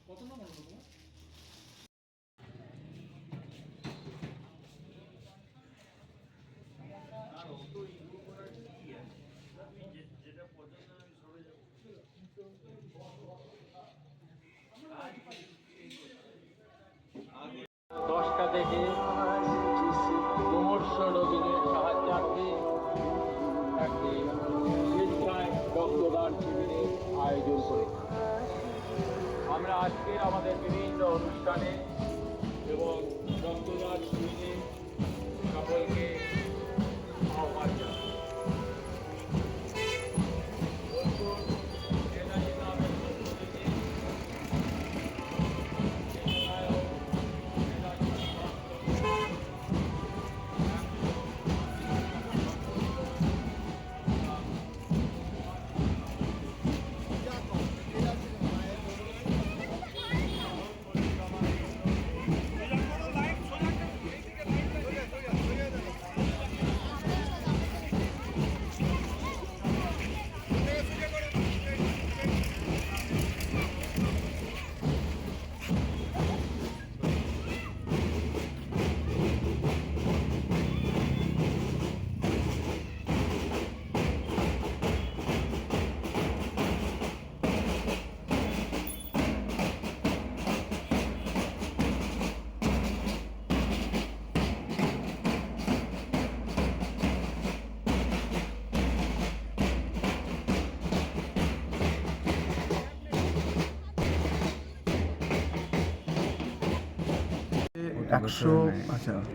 কত নম্বর হলো তোমার? দশটা থেকে মুমূর্ষ রোগীদের সাহায্যার্থে একটি স্বেচ্ছায় রক্তদান শিবিরের আয়োজন করে আমরা আজকে আমাদের বিভিন্ন অনুষ্ঠানে এবং রক্তদান শিবিরে সকলকে আহ্বান জানাই।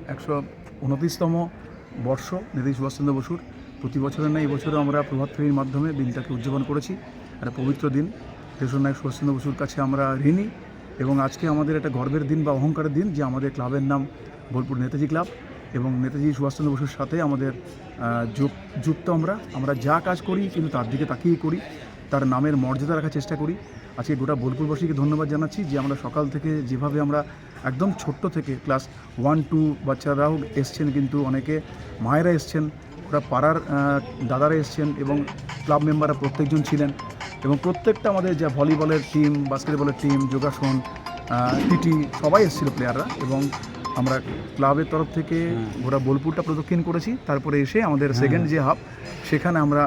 একশো 129তম বর্ষ নেতাজি সুভাষচন্দ্র বসুর। প্রতি বছরের না এই বছরও আমরা প্রভাত ফেরির মাধ্যমে দিনটাকে উদযাপন করেছি। একটা পবিত্র দিন, দেশের নায়ক সুভাষচন্দ্র বসুর কাছে আমরা ঋণী এবং আজকে আমাদের একটা গর্বের দিন বা অহংকারের দিন যে আমাদের ক্লাবের নাম বোলপুর নেতাজি ক্লাব এবং নেতাজি সুভাষচন্দ্র বসুর সাথে আমাদের যুক্ত। আমরা যা কাজ করি কিন্তু তার দিকে তাকিয়েই করি, তার নামের মর্যাদা রাখার চেষ্টা করি। আজকে গোটা বোলপুরবাসীকে ধন্যবাদ জানাচ্ছি যে আমরা সকাল থেকে যেভাবে আমরা একদম ছোট্ট থেকে ক্লাস 1-2 বাচ্চারাও এসছেন, কিন্তু অনেকে মায়েরা এসছেন, ওরা পাড়ার দাদারা এসছেন এবং ক্লাব মেম্বাররা প্রত্যেকজন ছিলেন এবং প্রত্যেকটা আমাদের যা ভলিবলের টিম, বাস্কেটবলের টিম, যোগাসন, পিটি সবাই এসেছিল প্লেয়াররা এবং আমরা ক্লাবের তরফ থেকে গোটা বোলপুরটা প্রদক্ষিণ করেছি। তারপরে এসে আমাদের সেকেন্ড যে হাব, সেখানে আমরা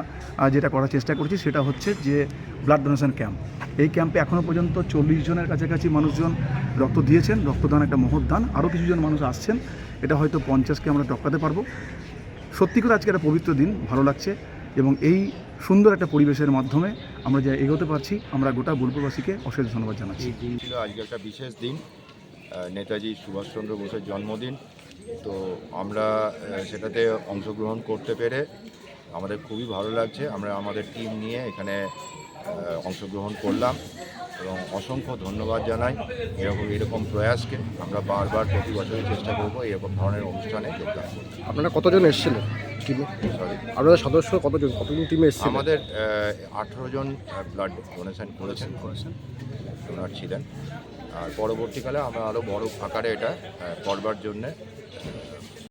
যেটা করার চেষ্টা করছি সেটা হচ্ছে যে ব্লাড ডোনেশন ক্যাম্প। এই ক্যাম্পে এখনও পর্যন্ত 40 জনের কাছাকাছি মানুষজন রক্ত দিয়েছেন। রক্তদান একটা মহৎ দান, আরও কিছুজন মানুষ আসছেন, এটা হয়তো 50কে আমরা টপকাতে পারবো। সত্যি করে আজকে একটা পবিত্র দিন, ভালো লাগছে এবং এই সুন্দর একটা পরিবেশের মাধ্যমে আমরা যা এগোতে পারছি, আমরা গোটা বোলপুরবাসীকে অশেষ ধন্যবাদ জানাচ্ছি। এই দিন ছিল আজকে একটা বিশেষ দিন, নেতাজি সুভাষচন্দ্র বোসের জন্মদিন। তো আমরা সেটাতে অংশগ্রহণ করতে পেরে আমাদের খুবই ভালো লাগছে। আমরা আমাদের টিম নিয়ে এখানে অংশগ্রহণ করলাম এবং অসংখ্য ধন্যবাদ জানাই এরকম প্রয়াসকে। আমরা বারবার প্রতি বছরই চেষ্টা করব এরকম ধরনের অনুষ্ঠানে যোগদান করতে। আপনারা কতজন এসেছিলেন টিমে? সরি, আপনাদের সদস্য কতজন টিমে এসেছিলেন? আমাদের 18 জন ব্লাড ডোনেশন করেছেন ডোনার ছিলেন। আর পরবর্তীকালে আমরা আরও বড় আকারে এটা করবার জন্যে